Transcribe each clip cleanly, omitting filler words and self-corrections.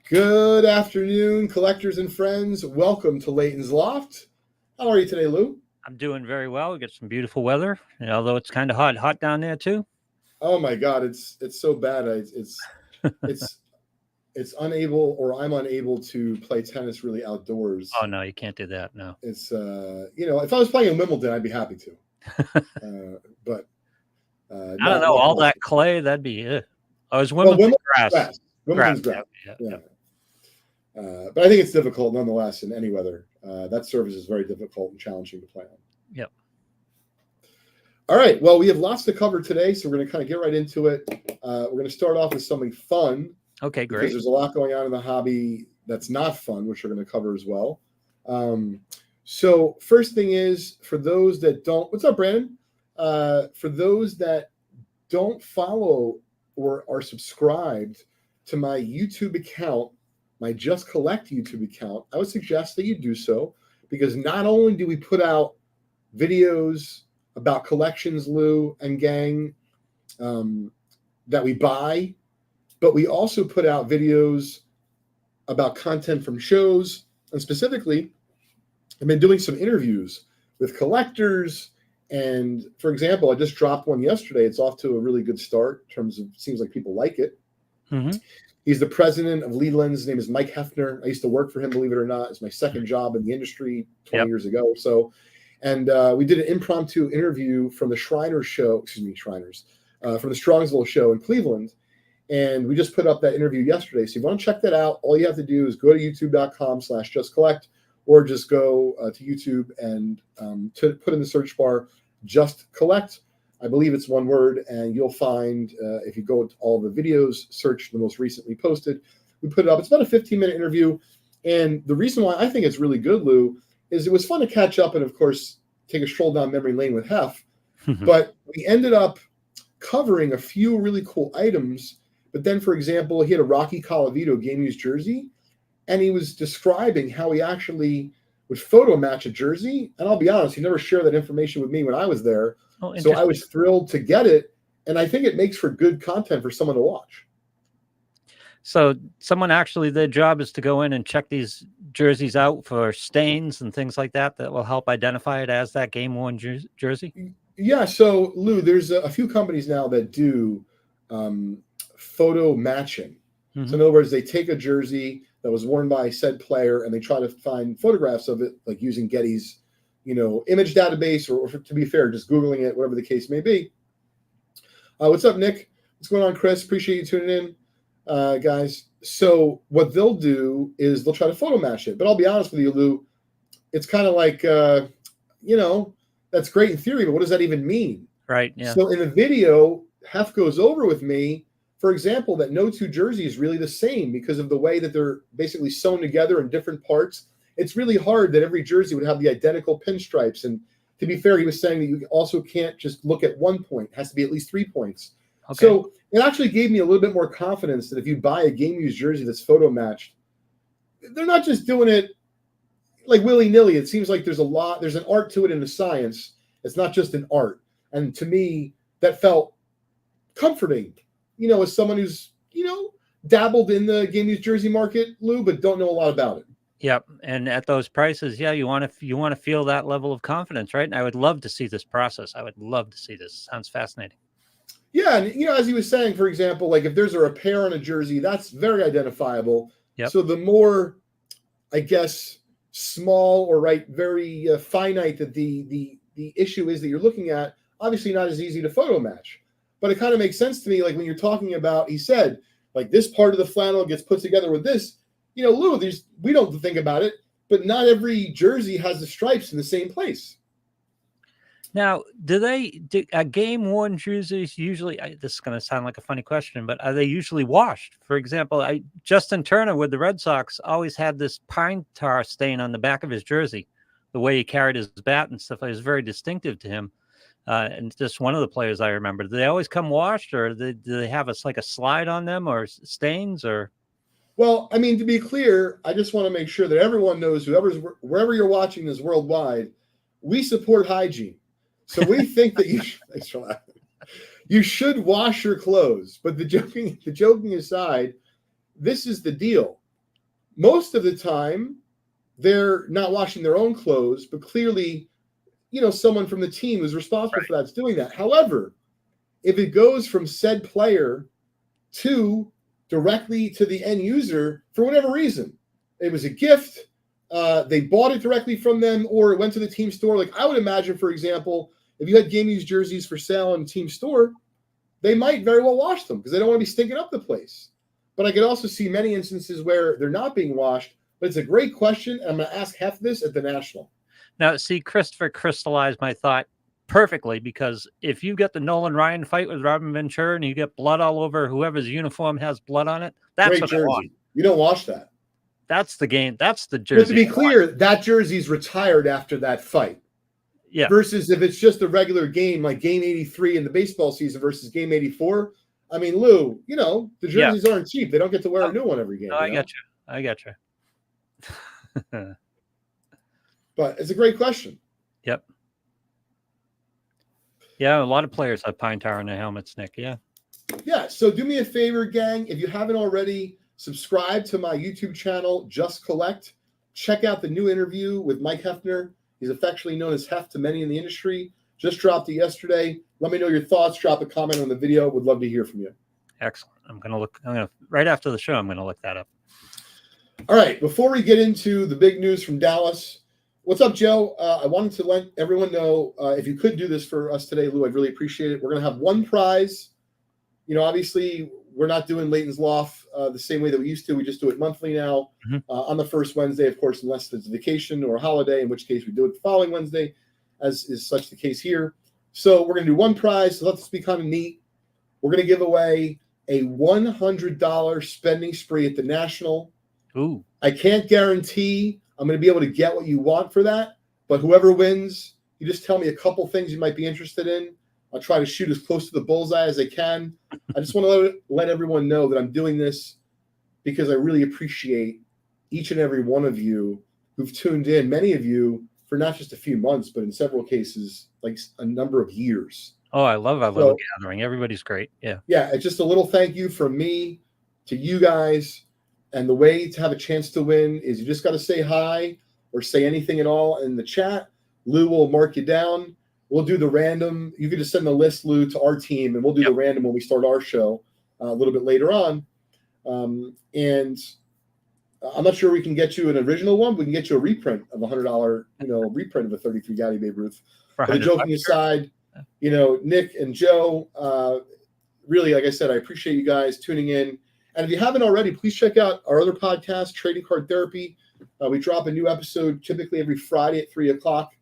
Good afternoon, collectors and friends. Welcome to Leighton's Loft. How are you today, Lou? I'm doing very well. We got some beautiful weather, although it's kind of hot down there too. Oh my God, it's so bad. It's it's unable, or I'm unable to play tennis really outdoors. Oh no, you can't do that. No. It's if I was playing in Wimbledon, I'd be happy to, but I don't not know. All possible. that clay, that'd be it. Oh, it's Well, Wimbledon Wimbledon's grass. grass. Wimbledon's grass. Yeah, Yeah. yeah. But I think it's difficult nonetheless in any weather. That surface is very difficult and challenging to play on. Yep. All right. Well, we have lots to cover today, so we're going to kind of get right into it. We're going to start off with something fun. Okay, Because great. there's a lot going on in the hobby that's not fun, which we're going to cover as well. So first thing is, for those that don't, what's up, Brandon? For those that don't follow or are subscribed to my YouTube account, my Just Collect YouTube account, I would suggest that you do so, because not only do we put out videos about collections, Lou and gang, that we buy, but we also put out videos about content from shows. And specifically, I've been doing some interviews with collectors. And for example, I just dropped one yesterday. It's off to a really good start in terms of, seems like people like it. Mm-hmm. He's the president of Leighton. His name is Mike Hefner. I used to work for him, believe it or not. It's my second job in the industry 20 years ago or so. And we did an impromptu interview from the Shriners show, from the Strongsville show in Cleveland. And we just put up that interview yesterday. So if you want to check that out, all you have to do is go to youtube.com/justcollect, or just go to YouTube and to put in the search bar, Just Collect. I believe it's one word, and you'll find, if you go to all the videos, search the most recently posted, we put it up. It's about a 15-minute interview. And the reason why I think it's really good, Lou, is it was fun to catch up and, of course, take a stroll down memory lane with Hef. But we ended up covering a few really cool items. But then, for example, he had a Rocky Colavito game used jersey, and he was describing how he actually would photo match a jersey. And I'll be honest, he never shared that information with me when I was there. Oh, so I was thrilled to get it. And I think it makes for good content for someone to watch. So someone actually, their job is to go in and check these jerseys out for stains and things like that will help identify it as that game-worn jersey? Yeah, so, Lou, there's a few companies now that do photo matching. Mm-hmm. So in other words, they take a jersey that was worn by said player and they try to find photographs of it, like using Getty's, image database, or to be fair, just Googling it, whatever the case may be. What's up, Nick? What's going on, Chris? Appreciate you tuning in, guys. So what they'll do is they'll try to photo match it. But I'll be honest with you, Lou, it's kind of like, that's great in theory, but what does that even mean? Right, yeah. So in the video, Hef goes over with me, for example, that no two jerseys is really the same because of the way that they're basically sewn together in different parts. It's really hard that every jersey would have the identical pinstripes. And to be fair, he was saying that you also can't just look at 1 point. It has to be at least 3 points. Okay. So it actually gave me a little bit more confidence that if you buy a game-used jersey that's photo matched, they're not just doing it like willy-nilly. It seems like there's an art to it and a science. It's not just an art. And to me, that felt comforting, as someone who's, dabbled in the game-used jersey market, Lou, but don't know a lot about it. Yep. And at those prices, yeah, you want to feel that level of confidence, right? And I would love to see this process. I would love to see this. Sounds fascinating. Yeah, and as he was saying, for example, like if there's a repair on a jersey, that's very identifiable. Yep. So the more, I guess, small or very finite that the issue is that you're looking at, obviously not as easy to photo match. But it kind of makes sense to me, like when you're talking about, he said, like this part of the flannel gets put together with this. Lou, we don't think about it, but not every jersey has the stripes in the same place. Now, do game-worn jerseys usually, this is going to sound like a funny question, but are they usually washed? For example, Justin Turner with the Red Sox always had this pine tar stain on the back of his jersey. The way he carried his bat and stuff, it was very distinctive to him. And just one of the players I remember. Do they always come washed, or do they have a slide on them or stains? Or? Well, I mean, to be clear, I just want to make sure that everyone knows, wherever you're watching this worldwide, we support hygiene. So we think that you should wash your clothes. But the joking aside, this is the deal. most of the time, they're not washing their own clothes, but clearly, someone from the team who's responsible for that's doing that. However, if it goes from said player directly to the end user for whatever reason, it was a gift, they bought it directly from them, or it went to the team store. Like, I would imagine, for example, if you had game used jerseys for sale in the team store, they might very well wash them because they don't want to be stinking up the place. But I could also see many instances where they're not being washed. But it's a great question, and I'm going to ask half of this at the National. Now, see, Christopher crystallized my thought perfectly, because if you get the Nolan Ryan fight with Robin Ventura and you get blood all over whoever's uniform has blood on it, that's great what jersey. I want. You don't wash that. That's the game. That's the jersey. But to be clear, that jersey's retired after that fight. Yeah. Versus if it's just a regular game, like game 83 in the baseball season versus game 84. I mean, Lou, the jerseys aren't cheap. They don't get to wear a new one every game. No, I got you. But it's a great question. Yep. Yeah, a lot of players have pine tar on their helmets, Nick. Yeah. Yeah. So do me a favor, gang. If you haven't already, subscribe to my YouTube channel, Just Collect. Check out the new interview with Mike Hefner. He's affectionately known as Hef to many in the industry. Just dropped it yesterday. Let me know your thoughts. Drop a comment on the video. Would love to hear from you. Excellent. Right after the show, I'm going to look that up. All right. Before we get into the big news from Dallas, what's up, Joe? I wanted to let everyone know, if you could do this for us today, Lou, I'd really appreciate it. We're going to have one prize. Obviously, we're not doing Leighton's Loft the same way that we used to. We just do it monthly now, on the first Wednesday, of course, unless it's a vacation or a holiday, in which case we do it the following Wednesday, as is such the case here. So we're going to do one prize. So let this be kind of neat. We're going to give away a $100 spending spree at the National. Ooh. I can't guarantee I'm going to be able to get what you want for that, but whoever wins, you just tell me a couple things you might be interested in. I'll try to shoot as close to the bullseye as I can. I just want to let everyone know that I'm doing this because I really appreciate each and every one of you who've tuned in, many of you, for not just a few months, but in several cases, like a number of years. Oh, I love our little gathering. Everybody's great. Yeah. Yeah, it's just a little thank you from me to you guys. And the way to have a chance to win is you just got to say hi or say anything at all in the chat. Lou will mark you down. We'll do the random. You can just send the list, Lou, to our team, and we'll do the random when we start our show a little bit later on. And I'm not sure we can get you an original one. We can get you a reprint of a $100, reprint of a 33 Gowdy Babe Ruth. But joking aside, Nick and Joe, really, like I said, I appreciate you guys tuning in. And if you haven't already, please check out our other podcast, Trading Card Therapy. We drop a new episode typically every Friday at 3 o'clock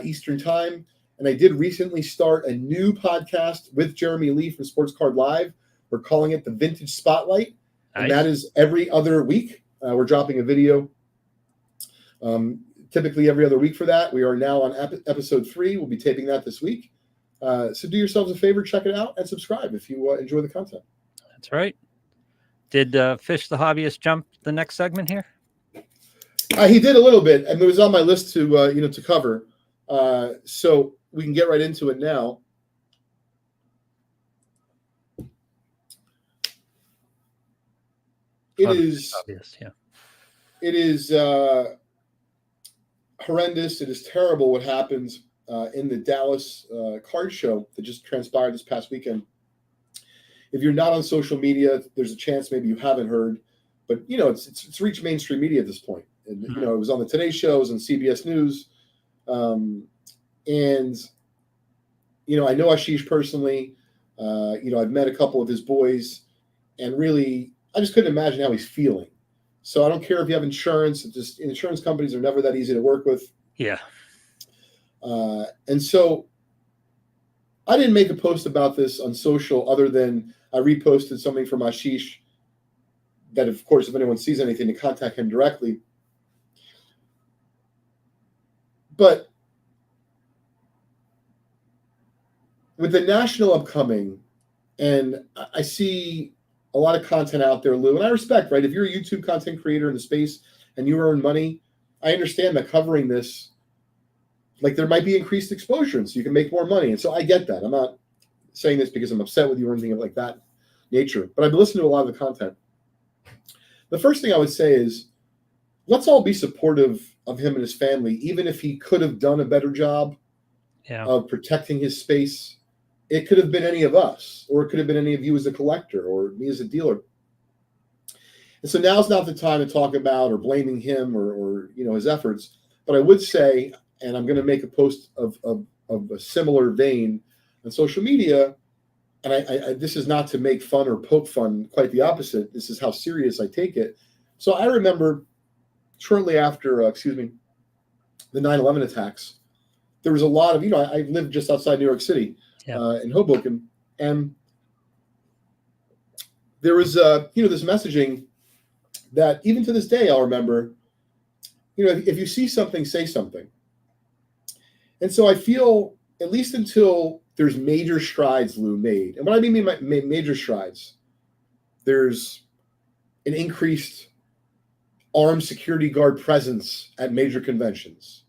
Eastern Time. And I did recently start a new podcast with Jeremy Lee from Sports Card Live. We're calling it the Vintage Spotlight. Nice. And that is every other week. We're dropping a video typically every other week for that. We are now on episode 3. We'll be taping that this week. So do yourselves a favor, check it out, and subscribe if you enjoy the content. That's right. Did Fish the Hobbyist jump the next segment here? He did a little bit, and it was on my list to to cover. So we can get right into it now. It is obvious, yeah. It is horrendous. It is terrible what happens in the Dallas card show that just transpired this past weekend. If you're not on social media, there's a chance maybe you haven't heard, but it's reached mainstream media at this point. And it was on the Today Show, it was on CBS News, and I know Ashish personally. I've met a couple of his boys, and really, I just couldn't imagine how he's feeling. So I don't care if you have insurance; insurance companies are never that easy to work with. Yeah. And so I didn't make a post about this on social, other than I reposted something from Ashish. That, of course, if anyone sees anything, to contact him directly. But with the National upcoming, and I see a lot of content out there, Lou, and I respect, right? If you're a YouTube content creator in the space and you earn money, I understand that covering this, like, there might be increased exposure, and so you can make more money. And so I get that. I'm not saying this because I'm upset with you or anything of like that nature, but I've been listening to a lot of the content. The first thing I would say is, let's all be supportive of him and his family, even if he could have done a better job of protecting his space. It could have been any of us, or it could have been any of you as a collector, or me as a dealer. And so now's not the time to talk about or blaming him or his efforts. But I would say, and I'm going to make a post of a similar vein on social media, and I this is not to make fun or poke fun, quite the opposite. This is how serious I take it. So I remember shortly after, the 9/11 attacks, there was a lot of, I lived just outside New York City, in Hoboken, and there was, this messaging that even to this day I'll remember. If you see something, say something. And so I feel, at least until there's major strides, Lou, made, and what I mean by major strides, there's an increased armed security guard presence at major conventions.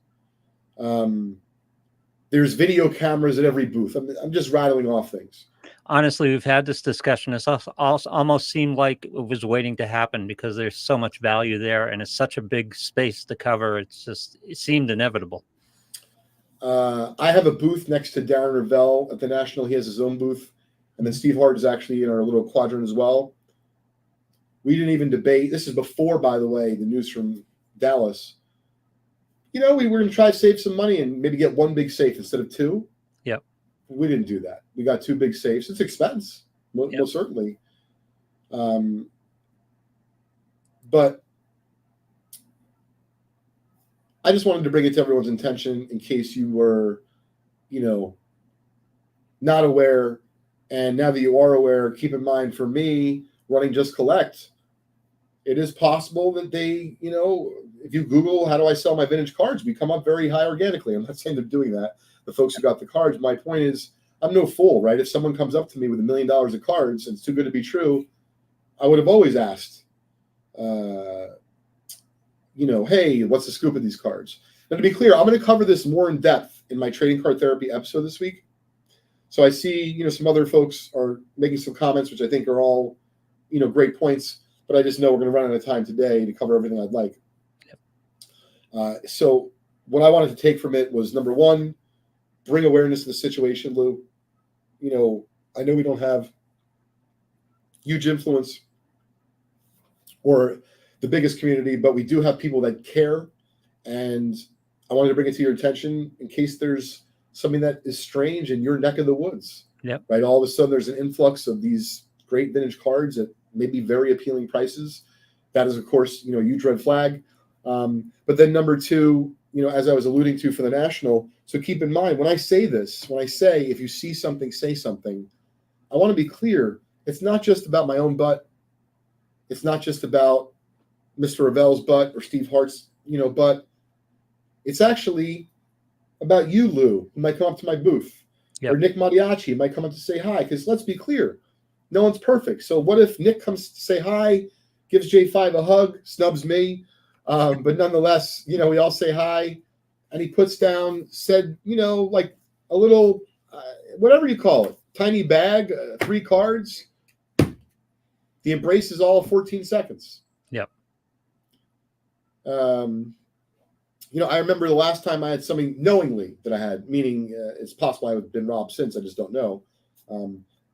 There's video cameras at every booth. I'm just rattling off things. Honestly, we've had this discussion. It's almost seemed like it was waiting to happen because there's so much value there, and it's such a big space to cover. It seemed inevitable. I have a booth next to Darren Ravel at the National. He has his own booth, and then Steve Hart is actually in our little quadrant as well. We didn't even debate. This is before, by the way, the news from Dallas. We were going to try to save some money and maybe get one big safe instead of two. Yep. We didn't do that. We got two big safes. It's expense, most certainly. But I just wanted to bring it to everyone's attention in case you were, not aware. And now that you are aware, keep in mind, for me, running Just Collect, it is possible that they, if you Google, how do I sell my vintage cards, we come up very high organically. I'm not saying they're doing that, the folks who got the cards. My point is, I'm no fool, right? If someone comes up to me with $1 million of cards and it's too good to be true, I would have always asked, hey, what's the scoop of these cards? Now, to be clear, I'm going to cover this more in depth in my trading card therapy episode this week. So I see, some other folks are making some comments, which I think are all, great points, but I just know we're going to run out of time today to cover everything I'd like. So what I wanted to take from it was, number one, bring awareness to the situation, Lou. I know we don't have huge influence or the biggest community, but we do have people that care. And I wanted to bring it to your attention in case there's something that is strange in your neck of the woods. Yep. Right. All of a sudden there's an influx of these great vintage cards at maybe very appealing prices. That is, of course, a huge red flag. But then number two, as I was alluding to for the National, so keep in mind, when I say if you see something, say something, I want to be clear. It's not just about my own butt. It's not just about Mr. Ravel's butt or Steve Hart's, butt. It's actually about you, Lou, who might come up to my booth. Yep. Or Nick Mariachi might come up to say hi, because let's be clear, no one's perfect. So what if Nick comes to say hi, gives J5 a hug, snubs me, but nonetheless, we all say hi, and he puts down said, like a little, whatever you call it, tiny bag, 3 cards. The embrace is all 14 seconds. Yep. I remember the last time I had something knowingly that I had, meaning it's possible I've been robbed since, I just don't know.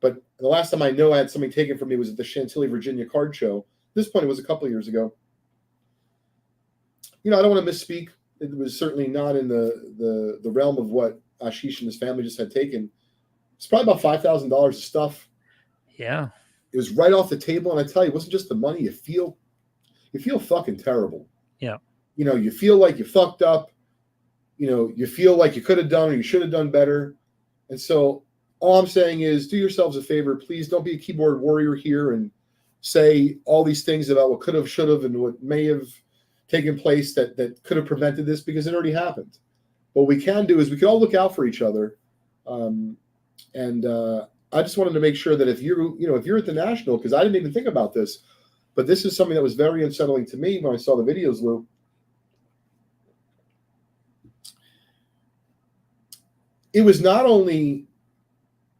But the last time I know I had something taken from me was at the Chantilly, Virginia card show. At this point, it was a couple of years ago. I don't want to misspeak. It was certainly not in the realm of what Ashish and his family just had taken. It's probably about $5,000 of stuff. Yeah. It was right off the table, and I tell you, it wasn't just the money. You feel fucking terrible. Yeah. You feel like you fucked up. You feel like you could have done or you should have done better. And so all I'm saying is, do yourselves a favor. Please don't be a keyboard warrior here and say all these things about what could have, should have, and what may have taken place that could have prevented this, because it already happened. What we can do is we can all look out for each other. I just wanted to make sure that if you're at the National, because I didn't even think about this, but this is something that was very unsettling to me when I saw the videos, Lou. It was not only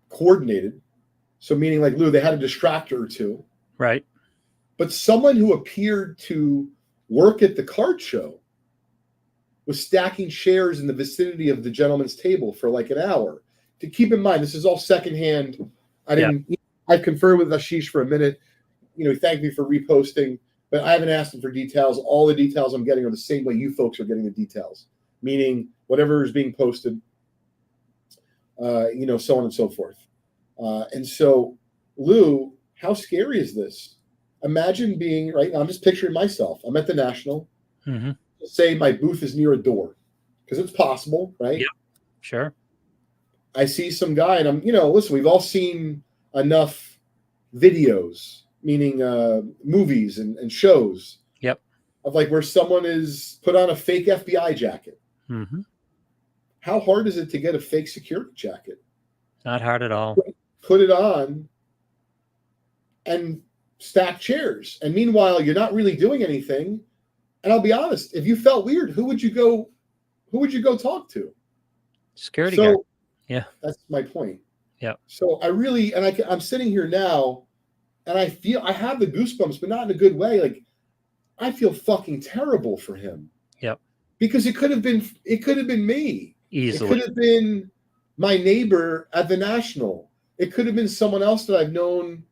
coordinated, so meaning like, Lou, they had a distractor or two. Right. But someone who appeared to work at the card show was stacking chairs in the vicinity of the gentleman's table for like an hour. To keep in mind, this is all secondhand. I conferred with Ashish for a minute. He thanked me for reposting, but I haven't asked him for details. All the details I'm getting are the same way you folks are getting the details, meaning whatever is being posted, so on and so forth. And so, Lou, how scary is this? Imagine being, right now, I'm just picturing myself. I'm at the National. Mm-hmm. Say my booth is near a door, because it's possible, right? Yep, sure. I see some guy, and I'm, listen, we've all seen enough videos, meaning movies and shows. Yep. Of like where someone is put on a fake FBI jacket. Mm-hmm. How hard is it to get a fake security jacket? Not hard at all. Put it on and stack chairs. And meanwhile, you're not really doing anything. And I'll be honest, if you felt weird, who would you go talk to? Security guard. Yeah. That's my point. Yeah. So I'm sitting here now and I have the goosebumps, but not in a good way. Like, I feel fucking terrible for him. Yep. Because it could have been me. Easily. It could have been my neighbor at the National. It could have been someone else that I've known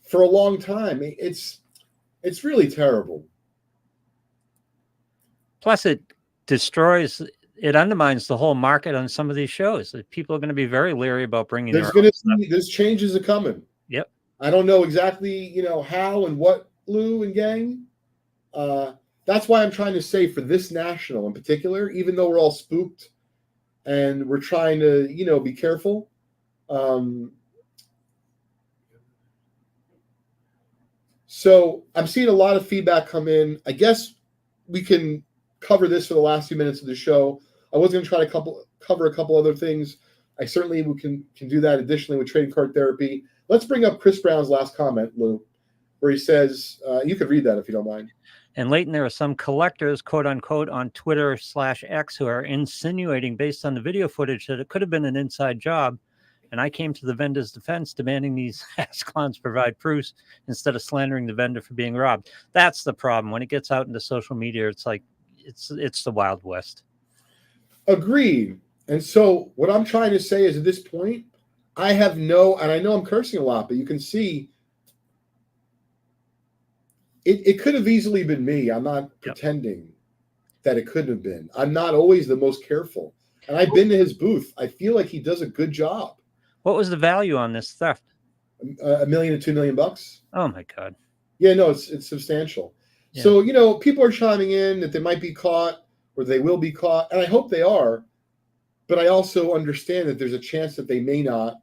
for a long time. It's really terrible. Plus, it undermines the whole market on some of these shows. People are going to be very leery about bringing there's changes are coming. Yep. I don't know exactly, how and what, Lou and gang. That's why I'm trying to say for this National in particular, even though we're all spooked and we're trying to, be careful. So I'm seeing a lot of feedback come in. I guess we can cover this for the last few minutes of the show. I was going to try to cover a couple other things. I certainly can do that additionally with trading card therapy. Let's bring up Chris Brown's last comment, Lou, where he says, you could read that if you don't mind. And Leighton, there are some collectors, quote unquote, on Twitter/X who are insinuating based on the video footage that it could have been an inside job. And I came to the vendor's defense demanding these ass clowns provide proofs instead of slandering the vendor for being robbed. That's the problem. When it gets out into social media, it's like, it's the Wild West. Agreed. And so what I'm trying to say is at this point, I have and I know I'm cursing a lot, but you can see it could have easily been me. I'm not pretending that it couldn't have been. I'm not always the most careful. And I've been to his booth. I feel like he does a good job. What was the value on this theft? $1 million to $2 million. Oh my God. Yeah, no, it's substantial. Yeah. So, people are chiming in that they might be caught or they will be caught. And I hope they are. But I also understand that there's a chance that they may not.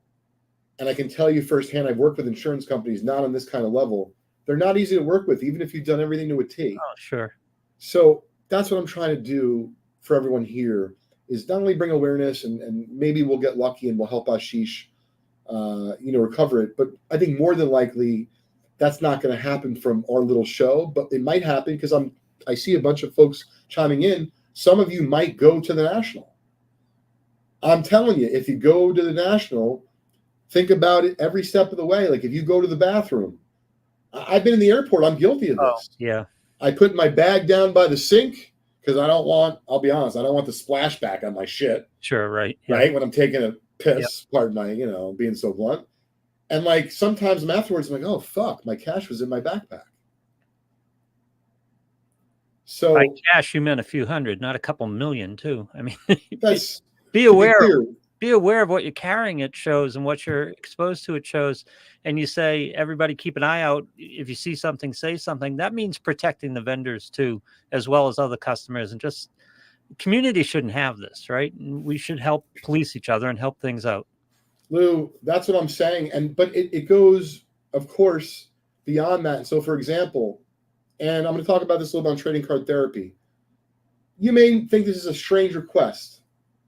And I can tell you firsthand, I've worked with insurance companies, not on this kind of level. They're not easy to work with, even if you've done everything to a T. Oh, sure. So that's what I'm trying to do for everyone here is not only bring awareness and maybe we'll get lucky and we'll help Ashish, recover it. But I think more than likely that's not going to happen from our little show, but it might happen because I see a bunch of folks chiming in. Some of you might go to the National. I'm telling you, if you go to the National, think about it every step of the way. Like if you go to the bathroom, I've been in the airport. I'm guilty of this. Oh, yeah. I put my bag down by the sink because I'll be honest, I don't want the splashback on my shit. Sure, right. Yeah. Right? When I'm taking a piss, pardon my, being so blunt. And like sometimes afterwards, I'm like, oh, fuck, my cash was in my backpack. So by cash, you meant a few hundred, not a couple million, too. I mean, that's be aware of what you're carrying at shows and what you're exposed to at shows. And you say, everybody keep an eye out. If you see something, say something. That means protecting the vendors too, as well as other customers. And just community shouldn't have this, right? We should help police each other and help things out. Lou, that's what I'm saying. But it goes, of course, beyond that. So for example, and I'm going to talk about this a little bit on trading card therapy. You may think this is a strange request,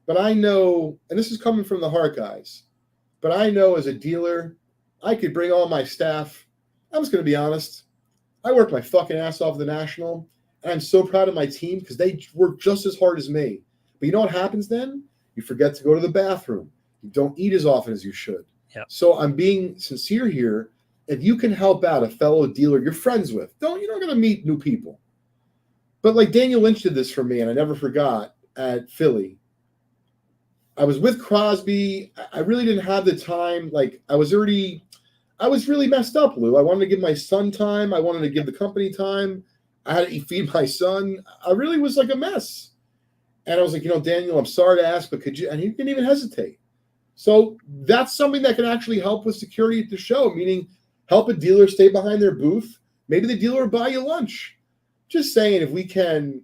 but I know, and this is coming from the heart, guys, but I know as a dealer, I could bring all my staff. I'm just going to be honest. I worked my fucking ass off the National, and I'm so proud of my team because they work just as hard as me. But you know what happens then? You forget to go to the bathroom. You don't eat as often as you should. Yep. So I'm being sincere here. If you can help out a fellow dealer you're friends with, you're not going to meet new people. But like Daniel Lynch did this for me, and I never forgot at Philly. I was with Crosby. I really didn't have the time. Like I was really messed up, Lou. I wanted to give my son time. I wanted to give the company time. I had to feed my son. I really was like a mess. And I was like, Daniel, I'm sorry to ask, but could you? And he didn't even hesitate. So that's something that can actually help with security at the show, meaning help a dealer stay behind their booth. Maybe the dealer will buy you lunch. Just saying, if we can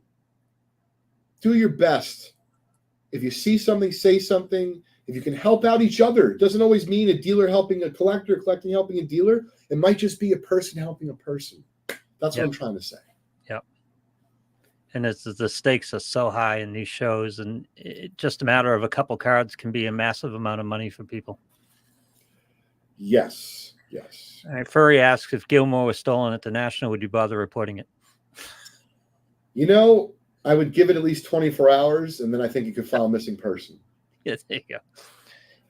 do your best, if you see something, say something. If you can help out each other, it doesn't always mean a dealer helping a collector, collecting helping a dealer. It might just be a person helping a person. That's what I'm trying to say. Yep. And the stakes are so high in these shows, and just a matter of a couple cards can be a massive amount of money for people. Yes. All right, Furry asks, if Gilmore was stolen at the National, would you bother reporting it? I would give it at least 24 hours, and then I think you could file missing person. Yeah, there you go.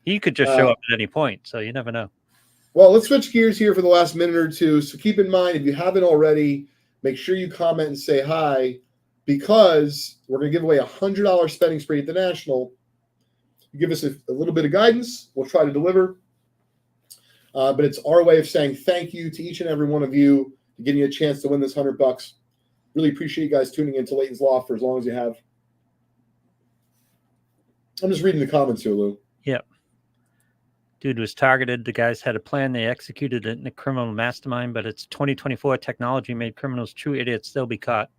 He could just show up at any point, so you never know. Well, let's switch gears here for the last minute or two. So keep in mind, if you haven't already, make sure you comment and say hi, because we're going to give away a $100 spending spree at the National. You give us a little bit of guidance, we'll try to deliver. But it's our way of saying thank you to each and every one of you for getting you a chance to win this $100. Really appreciate you guys tuning into Leighton's Loft for as long as you have. I'm just reading the comments here, Lou. Yep. Dude was targeted. The guys had a plan. They executed it in a criminal mastermind, but it's 2024. Technology made criminals true idiots. They'll be caught.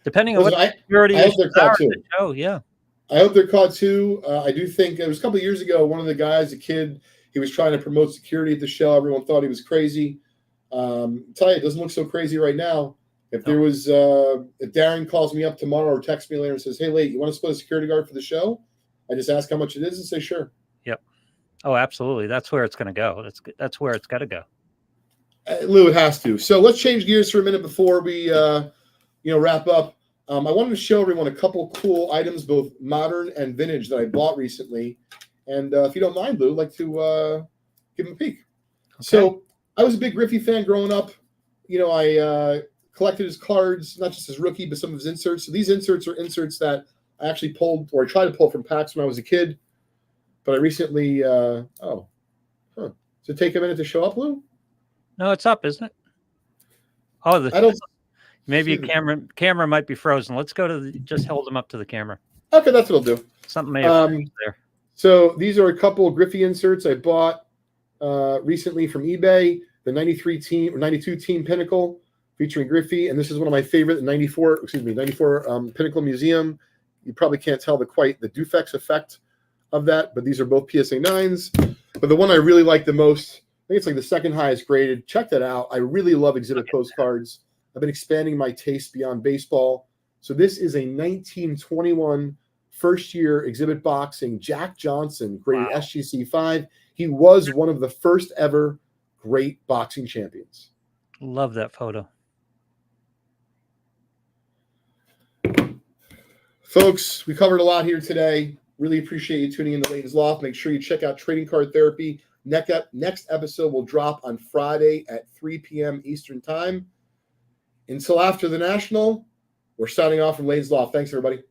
Depending on what security I hope they're caught too. Oh, yeah. I hope they're caught too. I do think it was a couple of years ago, one of the guys, a kid, he was trying to promote security at the show. Everyone thought he was crazy. Tell you, it doesn't look so crazy right now. If there was, if Darren calls me up tomorrow or texts me later and says, "Hey, Leighton, you want to split a security guard for the show?" I just ask how much it is and say, "Sure." Yep. Oh, absolutely. That's where it's going to go. That's where it's got to go. Lou, it has to. So let's change gears for a minute before we, wrap up. I wanted to show everyone a couple cool items, both modern and vintage, that I bought recently. And if you don't mind, Lou, I'd like to give them a peek. Okay. So I was a big Griffey fan growing up. I collected his cards, not just his rookie, but some of his inserts. So these inserts are inserts that I actually pulled, or I tried to pull from packs when I was a kid. But I recently, so take a minute to show up, Lou? No, it's up, isn't it? Oh, I don't. Maybe camera might be frozen. Let's go to just hold them up to the camera. Okay, that's what I'll do. Something may have there. So these are a couple of Griffey inserts I bought recently from eBay. The 93 team or 92 team Pinnacle featuring Griffey, and this is one of my favorite. 94 Pinnacle Museum. You probably can't tell the Dufex effect of that, but these are both PSA 9s. But the one I really like the most, I think it's like the second highest graded. Check that out. I really love exhibit postcards. I've been expanding my taste beyond baseball. So this is a 1921 first-year exhibit boxing Jack Johnson graded SGC 5. He was one of the first ever great boxing champions. Love that photo. Folks, we covered a lot here today. Really appreciate you tuning in to Leighton's Loft. Make sure you check out Trading Card Therapy. Next episode will drop on Friday at 3 p.m. Eastern Time. Until after the National, we're signing off from Leighton's Loft. Thanks, everybody.